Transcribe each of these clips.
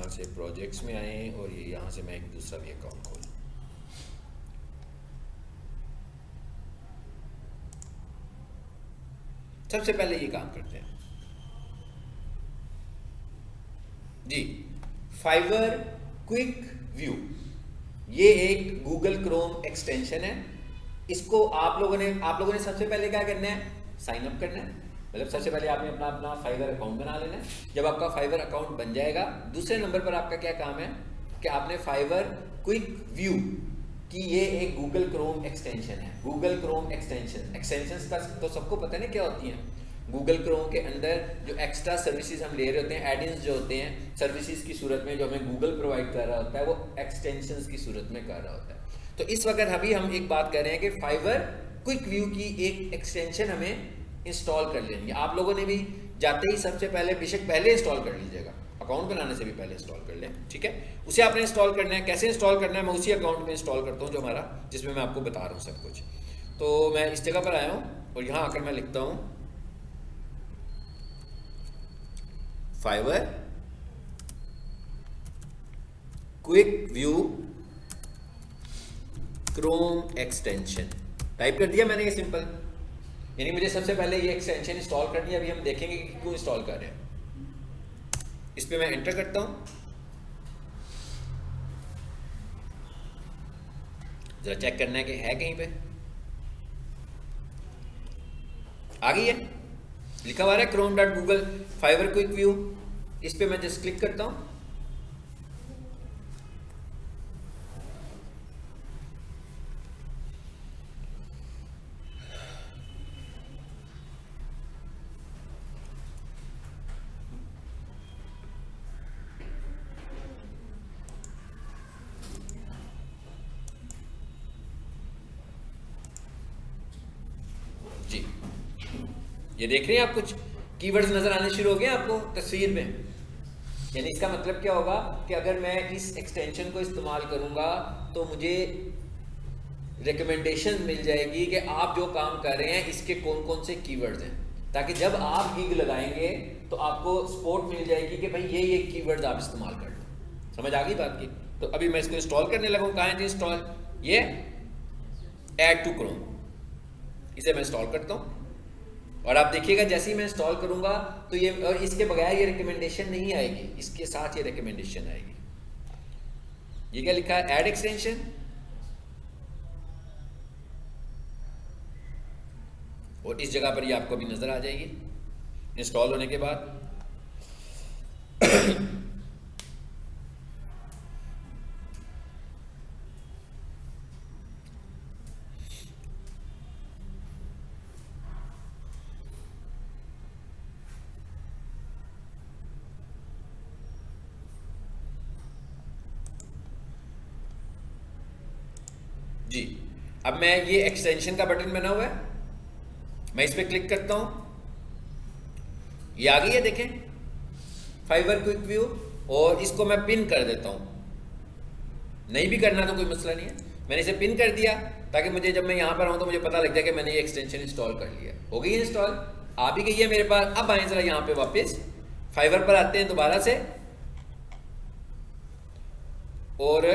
से प्रोजेक्ट्स में आए और ये यहाँ से मैं एक दूसरा भी अकाउंट खोलूँ। सबसे पहले ये काम करते हैं जी, फाइवर क्विक व्यू, ये एक गूगल क्रोम एक्सटेंशन है। इसको आप लोगों ने सबसे पहले क्या करना है, साइन अप करना है। मतलब सबसे पहले आपने अपना फाइवर अकाउंट बना लेना है। जब आपका फाइवर अकाउंट बन जाएगा, दूसरे नंबर पर आपका क्या काम है कि आपने फाइवर क्विक व्यू कि ये एक गूगल क्रोम एक्सटेंशन है। गूगल क्रोम एक्सटेंशंस का तो सबको पता है ना क्या होती हैं। गूगल क्रोम के अंदर जो एक्स्ट्रा सर्विसेज हम ले रहे होते हैं, एडिंस जो होते हैं सर्विसेज की सूरत में, जो हमें गूगल प्रोवाइड कर रहा होता है, वो एक्सटेंशंस की सूरत में कर रहा होता है। तो इस वक्त अभी हम एक बात कर रहे हैं कि फाइवर क्विक व्यू की एक एक्सटेंशन हमें इंस्टॉल कर लेनी है। आप लोगों ने भी जाते ही सबसे पहले बेशक पहले इंस्टॉल कर लीजिएगा, अकाउंट बनाने से भी पहले इंस्टॉल कर लें, ठीक है। उसे आपने इंस्टॉल करना है। कैसे इंस्टॉल करना है, मैं उसी अकाउंट में इंस्टॉल करता हूँ जो हमारा, जिसमें मैं आपको बता रहा हूँ सब कुछ। तो मैं इस जगह पर आया हूँ और यहाँ आकर मैं लिखता हूँ Fiverr quick view Chrome extension type कर दिया मैंने, ये सिंपल। यानी मुझे सबसे पहले ये एक्सटेंशन इंस्टॉल करनी है। अभी हम देखेंगे कि क्यों इंस्टॉल कर रहे हैं। इस पे मैं एंटर करता हूं, जरा चेक करना है कि है कहीं पे। आ गई है, लिखा हुआ है chrome.google फाइवर क्विक व्यू। इस पे मैं जस्ट क्लिक करता हूं। जी, ये देख रहे हैं आप, कुछ कीवर्ड्स नजर आने शुरू हो गए आपको तस्वीर में। यानी इसका मतलब क्या होगा कि अगर मैं इस एक्सटेंशन को इस्तेमाल करूंगा तो मुझे रिकमेंडेशन मिल जाएगी कि आप जो काम कर रहे हैं इसके कौन कौन से कीवर्ड्स हैं, ताकि जब आप गिग लगाएंगे तो आपको सपोर्ट मिल जाएगी कि भाई ये कीवर्ड्स आप इस्तेमाल कर लो। समझ आ गई बात की। तो अभी मैं इसको इंस्टॉल करने लगा हूँ। कहाँ है इंस्टॉल, ये ऐड टू क्रोम, इसे मैं इंस्टॉल करता हूँ। और आप देखिएगा जैसे ही मैं इंस्टॉल करूंगा तो ये, और इसके बगैर ये रिकमेंडेशन नहीं आएगी, इसके साथ ये रिकमेंडेशन आएगी। ये क्या लिखा है, ऐड एक्सटेंशन। और इस जगह पर ये आपको भी नजर आ जाएगी इंस्टॉल होने के बाद। जी, अब मैं ये एक्सटेंशन का बटन बना हुआ है, मैं इस पर क्लिक करता हूं, ये आ गई है देखें फाइवर क्विक व्यू। और इसको मैं पिन कर देता हूं। नहीं भी करना तो कोई मसला नहीं है, मैंने इसे पिन कर दिया ताकि मुझे जब मैं यहां पर आऊं तो मुझे पता लग जाए कि मैंने ये एक्सटेंशन इंस्टॉल कर लिया। हो गई है इंस्टॉल, आ भी गई है मेरे पास। अब आए जरा यहां पे वापस फाइवर पर आते हैं दोबारा से और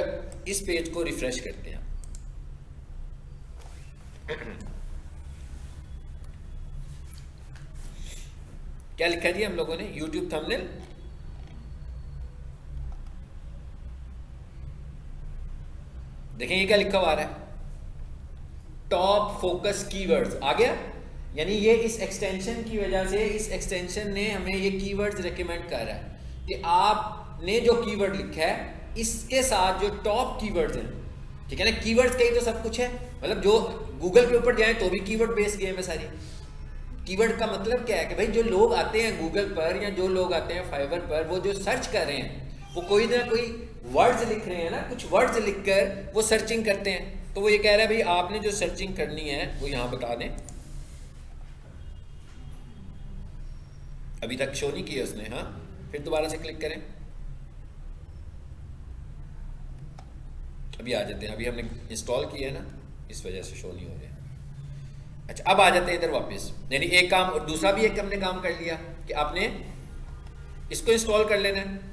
इस पेज को रिफ्रेश करते हैं। क्या लिखा जी हम लोगों ने, YouTube थंबनेल। देखें ये क्या लिखा हुआ आ रहा है, टॉप फोकस कीवर्ड्स आ गया। यानी ये इस एक्सटेंशन की वजह से, इस एक्सटेंशन ने हमें ये कीवर्ड्स रिकमेंड कर रहा है कि आपने जो कीवर्ड लिखा है इसके साथ जो टॉप कीवर्ड्स हैं, ठीक है ना। कीवर्ड्स का ही तो सब कुछ है। मतलब जो गूगल के ऊपर जाए तो भी कीवर्ड बेस्ड गेम है सारी। कीवर्ड का मतलब क्या है कि भाई जो लोग आते हैं गूगल पर या जो लोग आते हैं फाइवर पर, वो जो सर्च कर रहे हैं वो कोई ना कोई वर्ड्स लिख रहे हैं ना, कुछ वर्ड्स लिखकर वो सर्चिंग करते हैं। तो वो ये कह रहा है भाई आपने जो सर्चिंग करनी है वो यहाँ बता दें। अभी तक शो नहीं किया उसने, हाँ फिर दोबारा से क्लिक करें, अभी आ जाते हैं। अभी हमने इंस्टॉल किया है ना, इस वजह से शो नहीं हो रहा। अच्छा अब आ जाते हैं इधर वापस। यानी एक काम और दूसरा भी एक हमने काम कर लिया कि आपने इसको इंस्टॉल कर लेना है।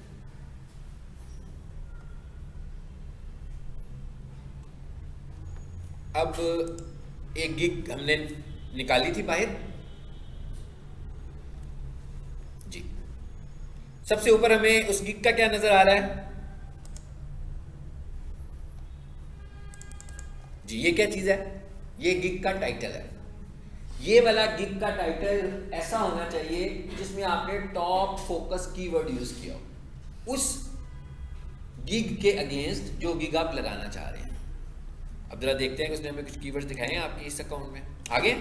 अब एक गिग हमने निकाली थी बाहर जी। सबसे ऊपर हमें उस गिग का क्या नजर आ रहा है जी, ये क्या चीज है, ये गिग का टाइटल है। ये वाला गिग का टाइटल ऐसा होना चाहिए जिसमें आपने टॉप फोकस कीवर्ड यूज किया हो उस गिग के अगेंस्ट जो गिग आप लगाना चाह रहे हैं। अब जरा देखते हैं कि उसने हमें कुछ कीवर्ड्स दिखाए हैं आपके इस अकाउंट में। आगे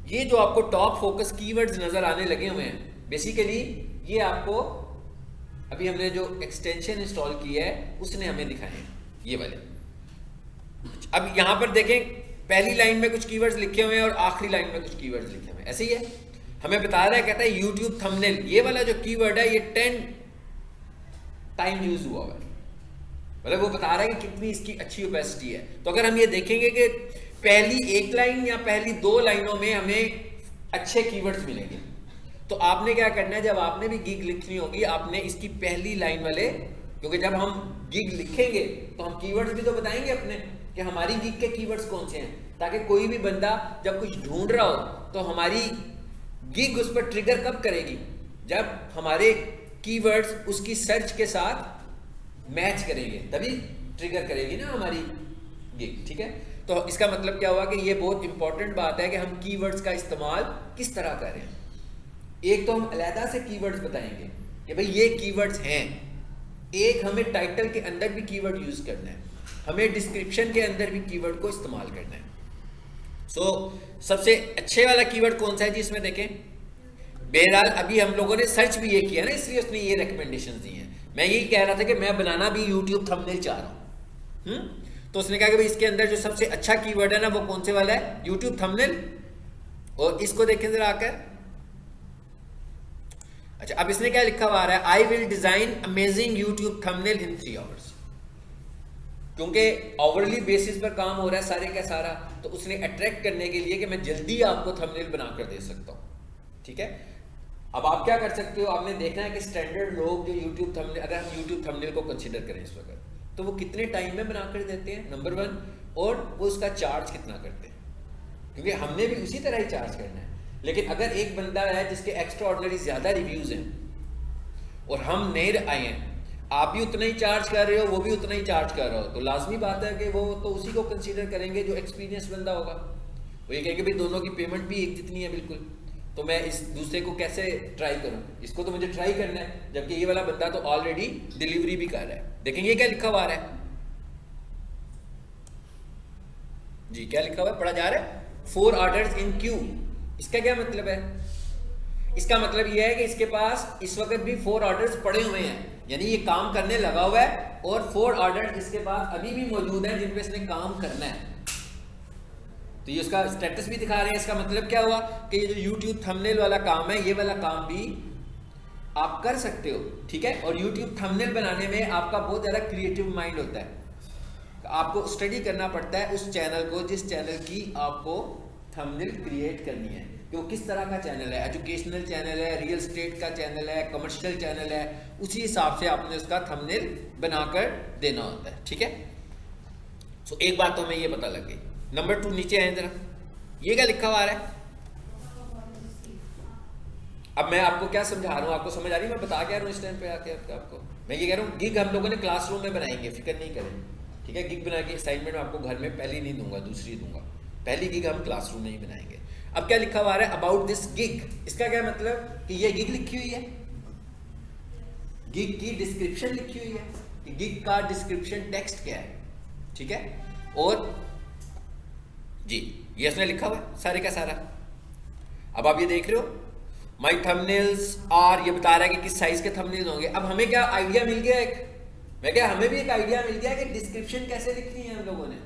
ये जो आपको टॉप फोकस कीवर्ड्स नजर आने लगे हुए हैं, बेसिकली ये आपको अभी हमने जो एक्सटेंशन इंस्टॉल किया है उसने हमें दिखाए हैं, ये वाले। अब यहां पर देखें, पहली लाइन में कुछ कीवर्ड्स लिखे हुए हैं और आखिरी लाइन में कुछ कीवर्ड्स लिखे हुए हैं, ऐसे ही है। हमें बता रहा है, कहता है यूट्यूब थंबनेल, ये वाला जो कीवर्ड है ये 10 टाइम यूज हुआ है, मतलब वो बता रहा है कि कितनी इसकी अच्छी ओपेसिटी है। तो अगर हम ये देखेंगे कि पहली एक लाइन या पहली 2 लाइनों में हमें अच्छे कीवर्ड्स मिलेंगे, तो आपने क्या करना है, जब आपने भी गिग लिखनी होगी आपने इसकी पहली लाइन वाले, क्योंकि जब हम गिग लिखेंगे तो हम कीवर्ड्स भी तो बताएंगे अपने कि हमारी गिग के कीवर्ड्स कौन से हैं, ताकि कोई भी बंदा जब कुछ ढूंढ रहा हो तो हमारी गिग उस पर ट्रिगर कब करेगी, जब हमारे कीवर्ड्स उसकी सर्च के साथ मैच करेंगे, तभी ट्रिगर करेगी ना हमारी गिग। ठीक है, तो इसका मतलब क्या हुआ कि ये बहुत इंपॉर्टेंट बात है कि हम कीवर्ड्स का इस्तेमाल किस तरह कर रहे हैं। एक तो हम अलहदा से कीवर्ड्स बताएंगे कि भाई ये कीवर्ड्स हैं, एक हमें टाइटल के अंदर भी कीवर्ड यूज करना है, हमें डिस्क्रिप्शन के अंदर भी कीवर्ड को इस्तेमाल करना है। सबसे अच्छे वाला कीवर्ड कौन सा है जी, इसमें देखें। बहरहाल अभी हम लोगों ने सर्च भी ये किया ना, इसलिए उसने ये रिकमेंडेशन दी हैं। मैं यही कह रहा था कि मैं बनाना भी यूट्यूब थंबनेल चाह रहा हूं, तो उसने कहा कि भाई इसके अंदर जो सबसे अच्छा कीवर्ड है ना वो कौन से वाला है, यूट्यूब थंबनेल। और इसको देखें जरा आकर। अच्छा, अब इसने क्या लिखा हुआ आ रहा है, I will design amazing YouTube thumbnail in 3 hours. क्योंकि ओवरली बेसिस पर काम हो रहा है सारे का सारा, तो उसने अट्रैक्ट करने के लिए कि मैं जल्दी आपको थंबनेल बनाकर दे सकता हूं। ठीक है, अब आप क्या कर सकते हो, आपने देखना है कि स्टैंडर्ड लोग जो यूट्यूब थंबनेल, अगर हम यूट्यूब थंबनेल को कंसीडर करें इस वक्त, तो वो कितने टाइम में बनाकर देते हैं, नंबर 1, और वो उसका चार्ज कितना करते हैं, क्योंकि हमने भी उसी तरह ही चार्ज करना है। लेकिन अगर एक बंदा है जिसके एक्स्ट्रा ऑर्डिनरी ज्यादा रिव्यूज हैं और हम नहीं आए हैं, आप भी उतना ही चार्ज कर रहे हो, वो भी उतना ही चार्ज कर रहा हो, तो लाजमी बात है कि वो तो उसी को कंसीडर करेंगे जो एक्सपीरियंस बंदा होगा। वो ये कहेंगे भाई दोनों की पेमेंट भी एक जितनी है बिल्कुल, तो मैं इस दूसरे को कैसे ट्राई करूं, इसको तो मुझे ट्राई करना है, जबकि ये वाला बंदा तो ऑलरेडी डिलीवरी भी कर रहा है। देखेंगे क्या लिखा हुआ है जी, क्या लिखा हुआ है, पढ़ा जा रहा है, 4 ऑर्डर्स इन क्यू। इसका क्या मतलब है, इसका मतलब यह है कि इसके पास इस वक्त भी 4 ऑर्डर्स पड़े हुए हैं, यानी ये काम करने लगा हुआ है और 4 ऑर्डर इसके पास अभी भी मौजूद हैं जिन पे इसने काम करना है। तो ये उसका स्टेटस भी दिखा रहे हैं। इसका मतलब क्या हुआ कि ये जो YouTube थंबनेल वाला काम है, ये वाला काम भी आप कर सकते हो। ठीक है, और YouTube थंबनेल बनाने में आपका बहुत ज़्यादा क्रिएटिव माइंड होता है, आपको स्टडी करना पड़ता है उस चैनल को जिस चैनल की आपको थंबनेल क्रिएट करनी है, कि वो किस तरह का चैनल है, एजुकेशनल चैनल है, रियल एस्टेट का चैनल है, कमर्शियल चैनल है, उसी हिसाब से आपने उसका थंबनेल बनाकर देना होता है। ठीक है, सो एक बात तो हमें ये पता लग गई। नंबर 2 नीचे आए जरा, ये क्या लिखा हुआ है। अब मैं आपको क्या समझा रहा हूँ, आपको समझ आ रही है मैं बता क्या रहा हूँ इस टाइम पे आके आपको। मैं ये कह रहा हूँ गिग हम लोगों ने क्लासरूम में बनाएंगे, फिक्र नहीं करें। ठीक है, गिग बना के असाइनमेंट आपको घर में पहली नहीं दूंगा, दूसरी दूंगा, पहली गिग हम क्लासरूम में ही बनाएंगे। अब क्या लिखा हुआ है, अबाउट दिस गिग। इसका क्या मतलब कि ये गिग लिखी हुई है, गिग की डिस्क्रिप्शन लिखी हुई है कि गिग का डिस्क्रिप्शन टेक्स्ट क्या है। ठीक है, और जी ये इसने लिखा हुआ है सारे का सारा। अब आप ये देख रहे हो, माई थंबनेल्स आर, ये बता रहा है कि किस साइज के थंबनेल्स होंगे। अब हमें क्या आइडिया मिल गया एक, मैं क्या हमें भी एक आइडिया मिल गया कि डिस्क्रिप्शन कैसे लिखनी है हम लोगों ने,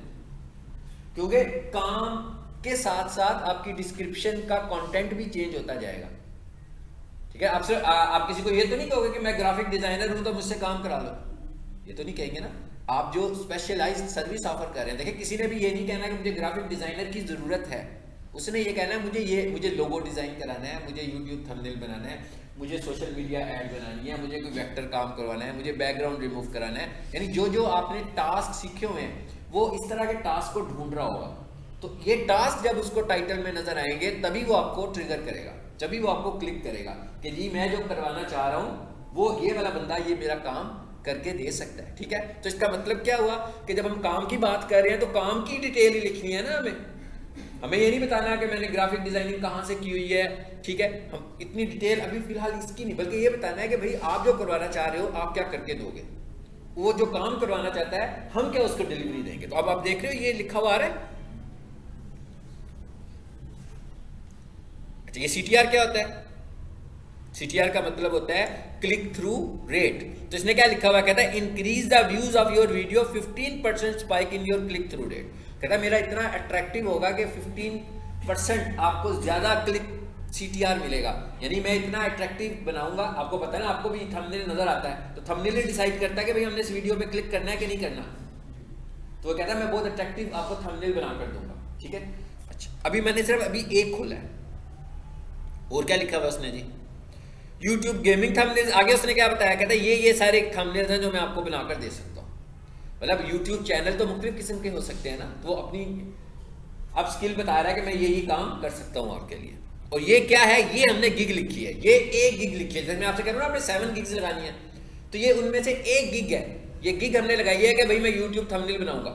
क्योंकि काम के साथ साथ आपकी डिस्क्रिप्शन का कंटेंट भी चेंज होता जाएगा। ठीक है, आपसे आप किसी को ये तो नहीं कहोगे कि मैं ग्राफिक डिजाइनर हूं तो मुझसे काम करा लो, ये तो नहीं कहेंगे ना। आप जो स्पेशलाइज्ड सर्विस ऑफर कर रहे हैं, देखिए किसी ने भी ये नहीं कहना कि मुझे ग्राफिक डिजाइनर की जरूरत है, उसने ये कहना है मुझे लोगो डिज़ाइन कराना है, मुझे यूट्यूब थंबनेल बनाना है, मुझे सोशल मीडिया ऐड बनानी है, मुझे कोई वेक्टर काम करवाना है, मुझे बैकग्राउंड रिमूव कराना है। यानी जो जो आपने टास्क सीखे हुए हैं वो इस तरह के टास्क को ढूंढ रहा होगा। तो ये टास्क जब उसको टाइटल में नजर आएंगे तभी वो आपको ट्रिगर करेगा, तभी वो आपको क्लिक करेगा कि जी मैं जो करवाना चाह रहा हूँ वो ये वाला बंदा ये मेरा काम करके दे सकता है। ठीक है, तो इसका मतलब क्या हुआ कि जब हम काम की बात कर रहे हैं तो काम की डिटेल ही लिखनी है ना हमें ये नहीं बताना कि मैंने ग्राफिक डिजाइनिंग कहाँ से की हुई है। ठीक है, हम इतनी डिटेल अभी फिलहाल इसकी नहीं, बल्कि ये बताना है कि भाई आप जो करवाना चाह रहे हो आप क्या करके दोगे, वो जो काम करवाना चाहता है हम क्या उसको डिलीवरी देंगे। तो अब आप देख रहे हो ये लिखा हुआ आ रहा है। अच्छा, ये CTR क्या होता है? CTR का मतलब होता है क्लिक थ्रू रेट। तो इसने क्या लिखा हुआ, कहता है increase the views of your video 15% spike in your click through rate. कहता है मेरा इतना अट्रैक्टिव होगा कि 15% आपको ज्यादा क्लिक CTR मिलेगा, यानी मैं इतना अट्रैक्टिव बनाऊंगा। आपको पता है ना, आपको भी थंबनेल नजर आता है तो थंबनेल डिसाइड करता है कि भाई हमने इस वीडियो पे क्लिक करना है कि नहीं करना। तो वो कहता है मैं बहुत अट्रैक्टिव आपको थंबनेल बना कर दूंगा। ठीक है, अच्छा अभी मैंने सिर्फ अभी एक खोला है, और क्या लिखा हुआ उसने जी, YouTube गेमिंग थंबनेल्स। आगे उसने क्या बताया, कहता है ये सारे थंबनेल्स हैं जो मैं आपको बनाकर दे सकता हूँ। मतलब YouTube चैनल तो मुख्तलिफ किस्म के हो सकते हैं ना, तो वो अपनी अब स्किल बता रहा है कि मैं यही काम कर सकता हूँ आपके लिए। और ये क्या है, ये हमने गिग लिखी है, ये एक गिग लिखी है। जैसे मैं आपसे कह रहा हूँ ना आपने 7 गिग्स लगानी है, तो ये उनमें से एक गिग है। ये गिग हमने लगाई है कि भाई मैं YouTube थंबनेल बनाऊंगा,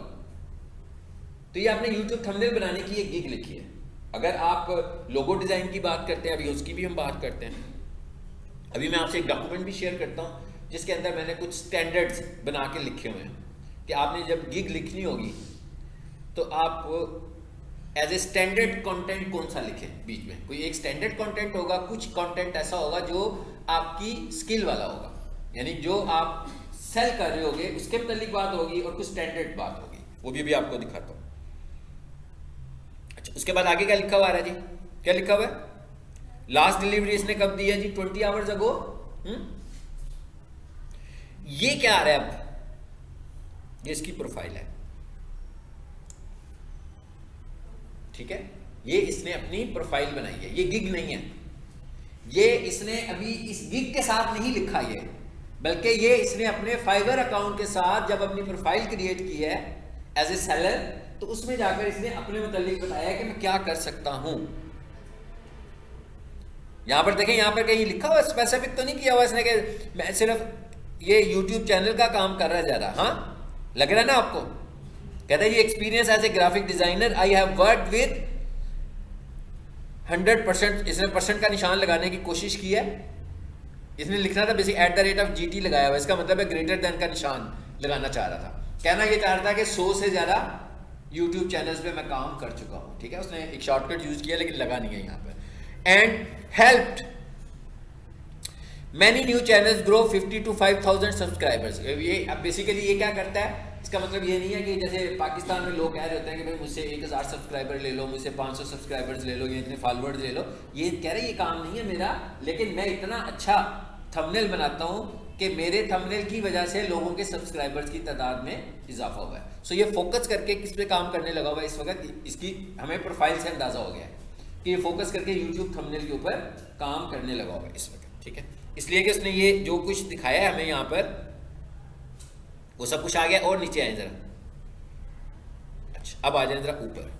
तो ये आपने YouTube थंबनेल बनाने की एक गिग लिखी है। अगर आप लोगो डिजाइन की बात करते हैं, अभी उसकी भी हम बात करते हैं। अभी मैं आपसे एक डॉक्यूमेंट भी शेयर करता हूँ जिसके अंदर मैंने कुछ स्टैंडर्ड्स बना के लिखे हुए हैं कि आपने जब गिग लिखनी होगी तो आप एज ए स्टैंडर्ड कंटेंट कौन सा लिखें। बीच में कोई एक स्टैंडर्ड कंटेंट होगा, कुछ कंटेंट ऐसा होगा जो आपकी स्किल वाला होगा, यानी जो आप सेल कर रहे होगे उसके मुतालिक बात होगी, और कुछ स्टैंडर्ड बात होगी, वो भी आपको दिखाता हूँ। अच्छा, उसके बाद आगे क्या लिखा हुआ है जी, क्या लिखा हुआ है, लास्ट डिलीवरी इसने कब दी है जी, 20 आवर्स अगो। ये क्या आ रहा है, अब ये इसकी प्रोफाइल है। ठीक है, ये इसने अपनी प्रोफाइल बनाई है, ये गिग नहीं है। ये इसने अभी इस गिग के साथ नहीं लिखा ये, बल्कि ये इसने अपने फाइवर अकाउंट के साथ जब अपनी प्रोफाइल क्रिएट की है एज ए सेलर, तो उसमें जाकर इसने अपने मुतालिक बताया कि मैं क्या कर सकता हूं। यहां पर देखें, यहां पर कहीं लिखा हुआ स्पेसिफिक तो नहीं किया हुआ इसने कि मैं सिर्फ ये YouTube चैनल का काम कर रहा है ज्यादा। हाँ, लग रहा है ना आपको। कहता है ये experience as a graphic designer I have worked with 100%। इसने परसेंट का निशान लगाने की कोशिश की है। इसने लिखना था बेसिक @GT लगाया हुआ, इसका मतलब है ग्रेटर देन का निशान लगाना चाह रहा था। कहना ये चाह रहा था कि 100 से ज्यादा YouTube चैनल्स पे मैं काम कर चुका हूं। ठीक है, उसने एक शॉर्टकट यूज किया लेकिन लगा नहीं है यहाँ पे। And helped many new channels grow 50 to 5,000 subscribers. ये अब बेसिकली ये क्या करता है, इसका मतलब ये नहीं है कि जैसे पाकिस्तान में लोग कह रहे होते हैं कि भाई मुझसे 1000 सब्सक्राइबर ले लो, मुझसे 500 सब्सक्राइबर्स ले लो, या इतने फॉलोअर्स ले लो। ये कह रहे ये काम नहीं है मेरा, लेकिन मैं इतना अच्छा थंबनेल बनाता हूँ कि मेरे थंबनेल की वजह से लोगों के सब्सक्राइबर्स की तादाद में इजाफा हुआ है। सो ये फोकस करके किस पे काम करने लगा हुआ है इस वक्त, इसकी हमें प्रोफाइल से अंदाजा हो गया है कि ये फोकस करके यूट्यूब थंबनेल के ऊपर काम करने लगा हुआ है इस वक्त। ठीक है, इसलिए कि उसने ये जो कुछ दिखाया है हमें यहाँ पर वो सब कुछ आ गया। और नीचे आए जरा, अच्छा अब आ जाए जरा ऊपर,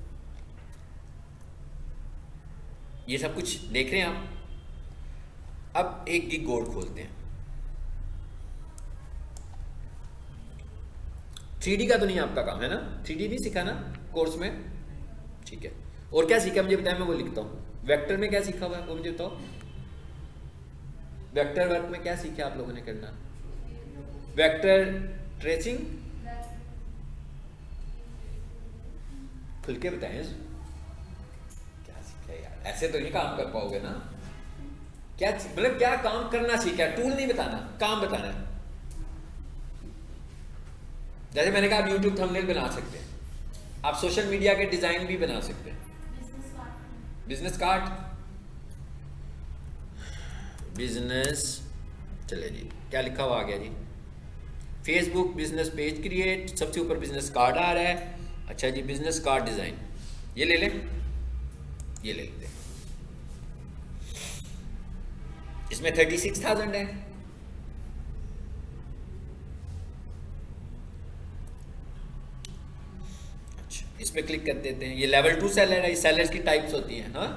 ये सब कुछ देख रहे हैं आप। अब एक गिग गोल्ड खोलते हैं। 3D का तो नहीं आपका काम है ना, 3D नहीं सीखा ना कोर्स में। ठीक है, और क्या सीखा मुझे बताया, मैं वो लिखता हूँ। वेक्टर में क्या सीखा हुआ है वो मुझे बताओ। वेक्टर वर्क में क्या सीखा आप लोगों ने करना, वेक्टर ट्रेसिंग, खुल के बताएं क्या सीखा यार, ऐसे तो नहीं काम कर पाओगे ना। क्या मतलब क्या काम करना सीखा, टूल नहीं बताना, काम बताना है। जैसे मैंने कहा आप यूट्यूब थंबनेल बना सकते हैं, आप सोशल मीडिया के डिजाइन भी बना सकते हैं। बिजनेस कार्ड, बिजनेस, चले जी क्या लिखा हुआ आ गया जी, फेसबुक बिजनेस पेज क्रिएट, सबसे ऊपर बिजनेस कार्ड आ रहा है। अच्छा जी, बिजनेस कार्ड डिजाइन ये ले लें। ये ले लेते हैं, इसमें 36,000 है। अच्छा, इस पे क्लिक कर देते हैं। ये लेवल 2 सेलर है। ये सेलर्स की टाइप्स होती हैं। हाँ,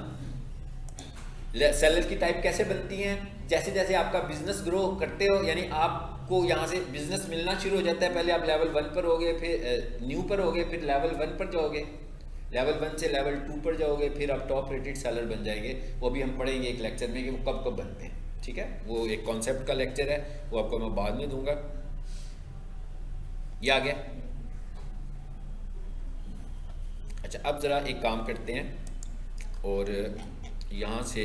सेलर की टाइप कैसे बनती हैं? जैसे जैसे आपका बिजनेस ग्रो करते हो, यानी आपको यहाँ से बिजनेस मिलना शुरू हो जाता है। पहले आप लेवल 1 पर होगे, फिर न्यू पर होगे, फिर लेवल 1 पर जाओगे, लेवल 1 से लेवल 2 पर जाओगे, फिर आप टॉप रेटेड सेलर बन जाएंगे। वो भी हम पढ़ेंगे एक लेक्चर में कि वो कब कब बनते हैं। ठीक है, वो एक कॉन्सेप्ट का लेक्चर है, वो आपको मैं बाद में दूंगा। ये आ गया। अच्छा, अब ज़रा एक काम करते हैं और यहाँ से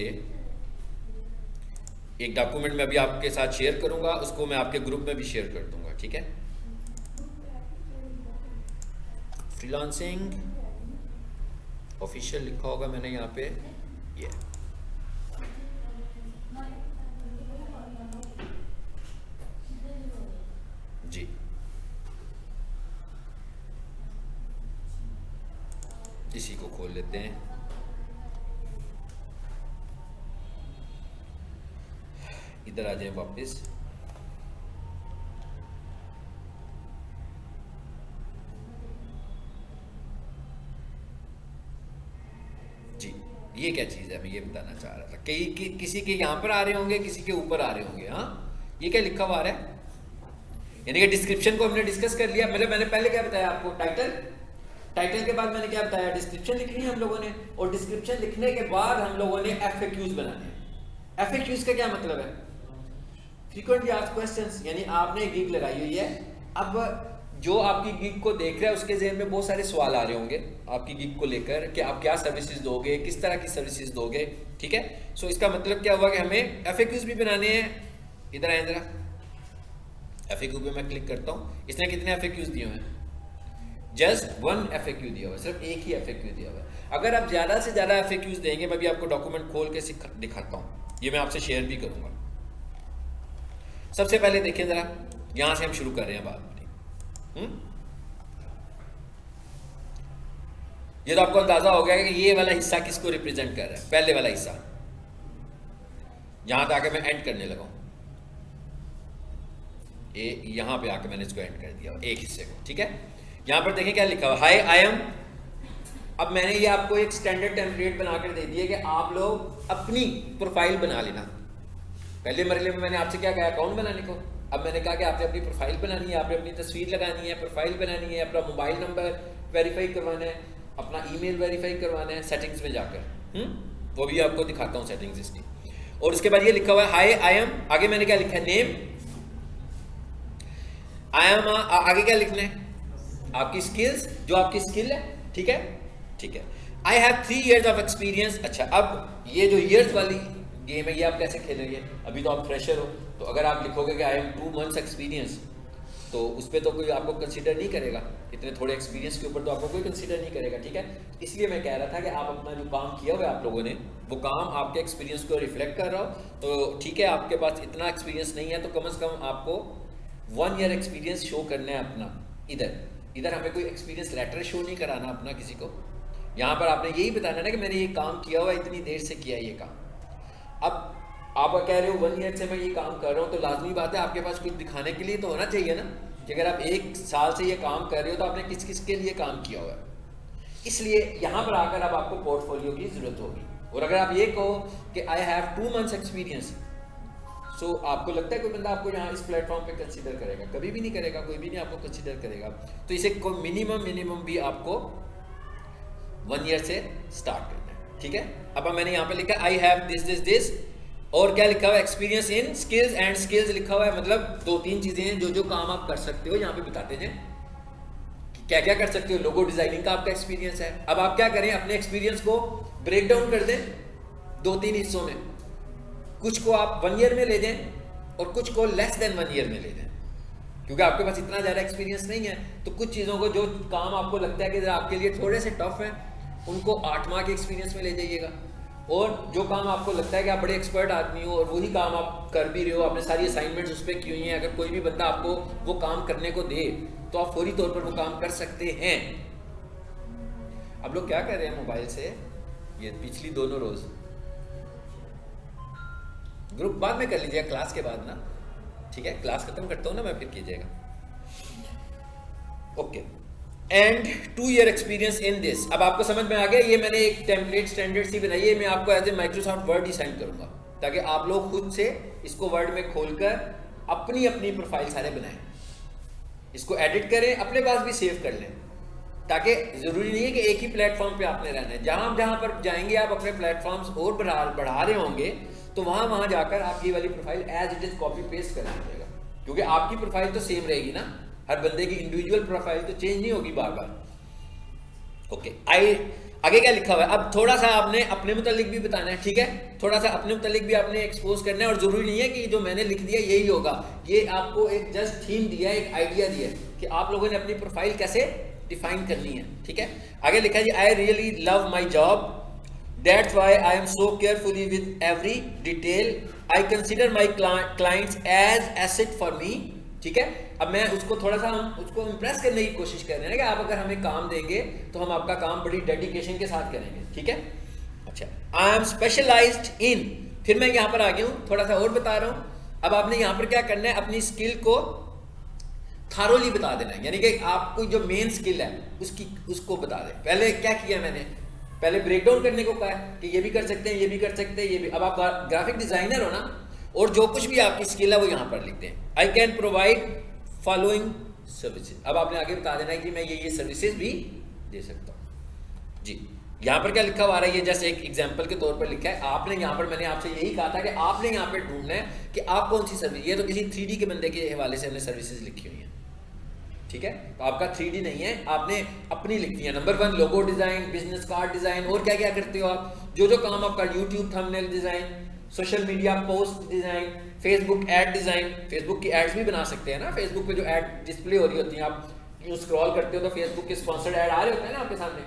एक डॉक्यूमेंट मैं अभी आपके साथ शेयर करूंगा, उसको मैं आपके ग्रुप में भी शेयर कर दूंगा। ठीक है, फ्रीलांसिंग ऑफिशियल लिखा होगा मैंने यहाँ पे। ये जी, इसी को खोल लेते हैं। इधर आ जाए वापस। जी, ये क्या चीज़ है, मैं ये बताना चाह रहा था। किसी के यहाँ पर आ रहे होंगे, किसी के ऊपर आ रहे होंगे। हाँ, ये क्या लिखा हुआ आ रहा है? यानी कि डिस्क्रिप्शन को हमने डिस्कस कर लिया। मतलब मैंने पहले क्या बताया आपको, टाइटल के बाद मैंने क्या बताया, डिस्क्रिप्शन लिखनी है हम लोगों ने, और डिस्क्रिप्शन लिखने के बाद हम लोगों ने FAQs बनाने हैं। FAQs का क्या मतलब है? Frequently asked questions. यानी आपने गिग लगाई हुई है, अब जो आपकी गिग को देख रहा है उसके ज़हन में बहुत सारे सवाल आ रहे होंगे आपकी गिग को लेकर कि आप क्या सर्विसेज दोगे, किस तरह की सर्विसेज दोगे। ठीक है, सो इसका मतलब क्या हुआ कि हमें FAQs भी बनाने हैं। इधर आए जरा, FAQ पे मैं क्लिक करता हूँ। इसने कितने FAQs दिए हुए हैं? जस्ट 1 FAQ दिया हुआ है, सिर्फ एक ही FAQ दिया हुआ है। अगर आप ज़्यादा से ज़्यादा FAQs देंगे, मैं भी आपको डॉक्यूमेंट खोल के दिखाता हूँ, ये मैं आपसे शेयर भी करूँगा। सबसे पहले देखिए जरा, यहाँ से हम शुरू कर रहे हैं बात। ये तो आपको अंदाजा हो गया कि ये वाला हिस्सा किसको रिप्रेजेंट कर रहा है। पहले वाला हिस्सा, यहां तक आके मैं एंड करने लगा, यहां पे आके मैंने इसको एंड कर दिया एक हिस्से को। ठीक है, यहां पर देखें क्या लिखा हुआ, हाय आई एम। अब मैंने ये आपको एक स्टैंडर्ड टेम्पलेट बनाकर दे दिया कि आप लोग अपनी प्रोफाइल बना लेना। पहले मरले में मैंने आपसे क्या कहा, अकाउंट बनाने को। अब मैंने कहा कि आपने अपनी प्रोफाइल बनानी है, आपने अपनी तस्वीर लगानी है, प्रोफाइल बनानी है, अपना मोबाइल नंबर वेरीफाई करवाना है, अपना ईमेल वेरीफाई करवाना है सेटिंग्स में जाकर। वो भी आपको दिखाता हूँ सेटिंग्स इसकी। और उसके बाद ये लिखा हुआ है हाय आई एम, आगे मैंने क्या लिखा है, नेम। आई एम, आगे क्या लिखना है, आपकी स्किल्स, जो आपकी स्किल है। ठीक है, ठीक है। I have 3 years of experience. अच्छा, अब ये जो ईयर्स वाली गेम है ये आप कैसे खेलोगे? अभी तो आप फ्रेशर हो, तो अगर आप लिखोगे कि आई एम 2 months एक्सपीरियंस, तो उस पर तो कोई आपको कंसीडर नहीं करेगा। इतने थोड़े एक्सपीरियंस के ऊपर तो आपको कोई कंसीडर नहीं करेगा। ठीक है, इसलिए मैं कह रहा था कि आप अपना जो काम किया हुआ है आप लोगों ने, वो काम आपके एक्सपीरियंस को रिफ्लेक्ट कर रहा हो। तो ठीक है, आपके पास इतना एक्सपीरियंस नहीं है तो कम से कम आपको 1 year एक्सपीरियंस शो करना है अपना। इधर हमें कोई एक्सपीरियंस लेटर शो नहीं कराना अपना किसी को। यहाँ पर आपने यही बताना ना कि मैंने ये काम किया हुआ, इतनी देर से किया ये काम। अब आप कह रहे हो 1 year से मैं ये काम कर रहा हूँ, तो लाजमी बात है आपके पास कुछ दिखाने के लिए तो होना चाहिए ना, कि अगर आप 1 साल से ये काम कर रहे हो तो आपने किस किस के लिए काम किया हुआ है। इसलिए यहाँ पर आकर अब आपको पोर्टफोलियो की ज़रूरत होगी। और अगर आप ये कहो कि आई हैव 2 months एक्सपीरियंस, सो आपको लगता है कोई बंदा आपको यहाँ इस प्लेटफॉर्म पे कंसीडर करेगा? कभी भी नहीं करेगा, कोई भी नहीं आपको कंसीडर करेगा। तो इसे मिनिमम भी आपको 1 year से स्टार्ट करना है। ठीक है, अब मैंने यहाँ पे लिखा आई हैव दिस, और क्या लिखा हुआ है, experience in skills and skills लिखा हुआ है। मतलब 2-3 चीजें हैं जो काम आप कर सकते हो, यहाँ पे बताते हैं क्या क्या कर सकते हो। लोगो डिजाइनिंग का आपका एक्सपीरियंस है। अब आप क्या करें, अपने एक्सपीरियंस को ब्रेक डाउन कर दें 2-3 हिस्सों में। कुछ को आप 1 year में ले दें और कुछ को लेस देन 1 year में ले दें, क्योंकि आपके पास इतना ज़्यादा एक्सपीरियंस नहीं है। तो कुछ चीज़ों को, जो काम आपको लगता है कि आपके लिए थोड़े से टफ हैं, उनको 8 माह के एक्सपीरियंस में ले जाइएगा। और जो काम आपको लगता है कि आप बड़े एक्सपर्ट आदमी हो और वही काम आप कर भी रहे हो, आपने सारी असाइनमेंट्स उस पर की हुई हैं, अगर कोई भी बंदा आपको वो काम करने को दे तो आप फौरी तौर पर वो काम कर सकते हैं। अब लोग क्या कर रहे हैं, मोबाइल से ये पिछली दोनों रोज। ग्रुप बाद में कर लीजिएगा, क्लास के बाद ना, ठीक है, क्लास खत्म करता हूँ ना मैं, फिर कीजिएगा। Okay, and 2 year experience in this. अब आपको समझ में आ गया, ये मैंने एक टेम्पलेट स्टैंडर्ड सी बनाई है, मैं आपको एज ए माइक्रोसॉफ्ट वर्ड ही सेंड करूंगा, ताकि आप लोग खुद से इसको वर्ड में खोलकर अपनी अपनी प्रोफाइल सारे बनाएं, इसको एडिट करें, अपने पास भी सेव कर लें, ताकि जरूरी नहीं है कि एक ही प्लेटफॉर्म पे आपने रहना है। जहां जहां पर जाएंगे आप अपने प्लेटफॉर्म्स और बढ़ा रहे होंगे, तो वहां जाकर आप ये वाली profile as it is copy paste करना पड़ेगा, क्योंकि आपकी प्रोफाइल तो सेम रहेगी ना, हर बंदे की इंडिविजुअल प्रोफाइल तो चेंज नहीं होगी बार बार। ओके, आगे क्या लिखा हुआ है, अब थोड़ा सा आपने अपने मुतालिक भी बताना है, ठीक है, थोड़ा सा अपने मुतालिक भी आपने एक्सपोज करना है, और जरूरी नहीं है कि जो मैंने लिख दिया यही होगा, ये आपको एक जस्ट थीम दिया है, एक आइडिया दिया है कि आप लोगों ने अपनी प्रोफाइल कैसे डिफाइन करनी है, ठीक है। आगे लिखा है जी, I really love my job, that's why I am so carefully with every detail, I consider my clients as asset for me, ठीक है। अब मैं उसको थोड़ा सा, हम उसको इम्प्रेस करने की कोशिश कर रहे हैं कि आप अगर हमें काम देंगे तो हम आपका काम बड़ी डेडिकेशन के साथ करेंगे, ठीक है। अच्छा, आई एम स्पेशलाइज्ड इन, फिर मैं यहाँ पर आ गया हूँ, थोड़ा सा और बता रहा हूँ। अब आपने यहाँ पर क्या करना है, अपनी स्किल को थारोली बता देना है, यानी कि आपको जो मेन स्किल है उसको बता दें। पहले क्या किया मैंने, पहले ब्रेक डाउन करने को कहा है कि ये भी कर सकते हैं, ये भी कर सकते हैं, ये भी। अब आप ग्राफिक डिजाइनर हो ना, और जो कुछ भी आपकी स्किल है वो यहाँ पर लिखते हैं। I can provide following services, अब आपने आगे बता देना है कि मैं ये सर्विसेज भी दे सकता हूँ जी। यहाँ पर क्या लिखा हुआ आ रहा है, ये जैसे एक एग्जांपल के तौर पर लिखा है आपने यहाँ पर, मैंने आपसे यही कहा था कि आपने यहाँ पर ढूंढना है कि आप कौन सी सर्विस, ये तो किसी 3D के बंदे के हवाले से हमने सर्विसेज लिखी हुई है, ठीक है, तो आपका 3D नहीं है, आपने अपनी लिखनी है। Number 1 logo design, business card design, और क्या क्या करते हो आप, जो काम आपका YouTube thumbnail design, social media post design, Facebook ad design, Facebook की एड्स भी बना सकते हैं ना, फेसबुक पे जो ऐड डिस्प्ले हो रही होती है, आप यूं स्क्रॉल करते हो तो फेसबुक के स्पॉन्सर्ड ऐड आ रहे होते हैं ना आपके सामने,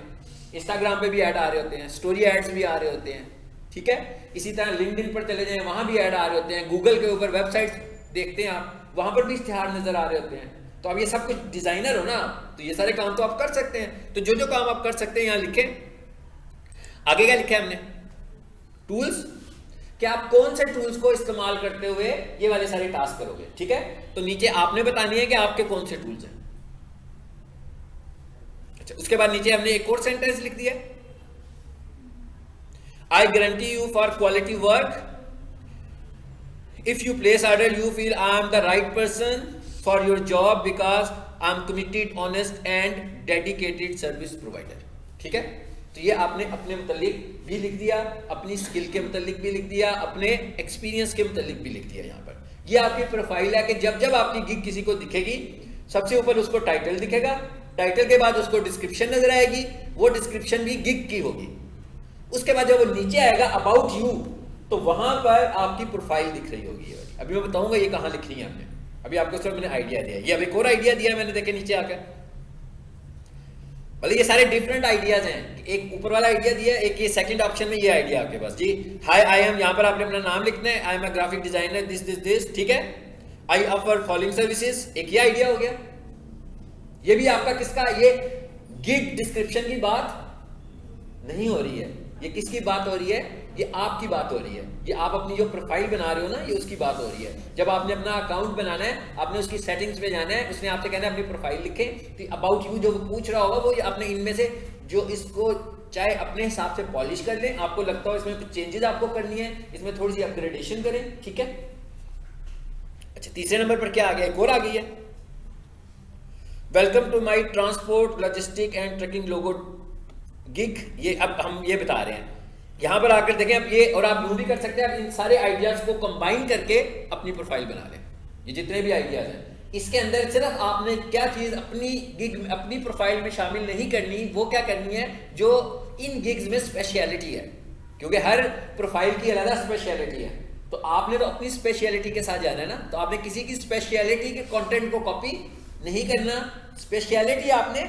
इंस्टाग्राम पे भी ऐड आ रहे होते हैं, स्टोरी एड्स भी आ रहे होते हैं, ठीक है। इसी तरह लिंक्डइन पर चले जाएं, वहां भी ऐड आ रहे होते हैं, गूगल के ऊपर वेबसाइट देखते हैं आप, वहां पर भी इश्तिहार नजर आ रहे होते हैं। तो अब ये सब कुछ डिजाइनर हो ना, तो ये सारे काम तो आप कर सकते हैं, तो जो काम आप कर सकते हैं यहाँ लिखें। आगे क्या लिखा है हमने, टूल्स, कि आप कौन से टूल्स को इस्तेमाल करते हुए ये वाले सारे टास्क करोगे, ठीक है। तो नीचे आपने बतानी है कि आपके कौन से टूल्स हैं। अच्छा, उसके बाद नीचे हमने एक और सेंटेंस लिख दिया, I guarantee you for quality work, if you place order you feel I am the right person for your job because I am committed, honest and dedicated service provider, ठीक है। तो ये आपने अपने मुतालिक भी लिख दिया, अपनी स्किल के मुतालिक भी लिख दिया, अपने एक्सपीरियंस के मुतालिक भी लिख दिया। यहाँ पर ये आपकी प्रोफाइल है कि जब जब आपकी गिग किसी को दिखेगी, सबसे ऊपर उसको टाइटल दिखेगा, टाइटल के बाद उसको डिस्क्रिप्शन नजर आएगी, वो डिस्क्रिप्शन भी गिग की होगी। उसके बाद जब वो नीचे आएगा अबाउट यू, तो वहां पर आपकी प्रोफाइल दिख रही होगी। अभी मैं बताऊंगा ये कहाँ लिखनी है आपने, अभी आपको सिर्फ मैंने आइडिया दिया, ये अभी एक और आइडिया दिया मैंने, देखे नीचे आकर, मतलब ये सारे डिफरेंट आइडियाज हैं, एक ऊपर वाला आइडिया दिया, एक ये सेकंड ऑप्शन में ये आइडिया आपके पास जी। हाय आई एम, यहाँ पर आपने अपना नाम लिखना है, I am a graphic designer this this this, ठीक है। आई ऑफर फॉलोइंग सर्विसेज, एक ये आइडिया हो गया। ये भी आपका किसका, ये गिग डिस्क्रिप्शन की बात नहीं हो रही है, ये किसकी बात हो रही है, ये आपकी बात हो रही है, ये आप अपनी जो प्रोफाइल बना रहे हो ना, ये उसकी बात हो रही है। जब आपने अपना अकाउंट बनाना है, आपने उसकी सेटिंग्स में जाना है, उसने आपसे कहना है अपनी प्रोफाइल लिखें, तो अबाउट यू जो पूछ रहा होगा वो आपने इनमें से जो इसको चाहे अपने हिसाब से पॉलिश कर लें, आपको लगता हो इसमें कुछ चेंजेस आपको करनी है, इसमें थोड़ी सी अपग्रेडेशन करें, ठीक है। अच्छा, तीसरे नंबर पर क्या आ गया, एक और आ गई है, welcome to my transport logistic and trucking logo gig. ये अब हम ये बता रहे हैं, यहां पर आकर देखें आप ये, और आप यूं भी कर सकते हैं, आप इन सारे आइडियाज को कंबाइन करके अपनी प्रोफाइल बना लें। ये जितने भी आइडियाज हैं, इसके अंदर सिर्फ आपने क्या चीज अपनी गिग, अपनी प्रोफाइल में शामिल नहीं करनी, वो क्या करनी है जो इन गिग्स में स्पेशलिटी है, क्योंकि हर प्रोफाइल की अलग स्पेशलिटी है। तो आपने तो अपनी स्पेशलिटी के साथ जाना है ना, तो आपने किसी की स्पेशलिटी के कंटेंट को कॉपी नहीं करना, स्पेशलिटी आपने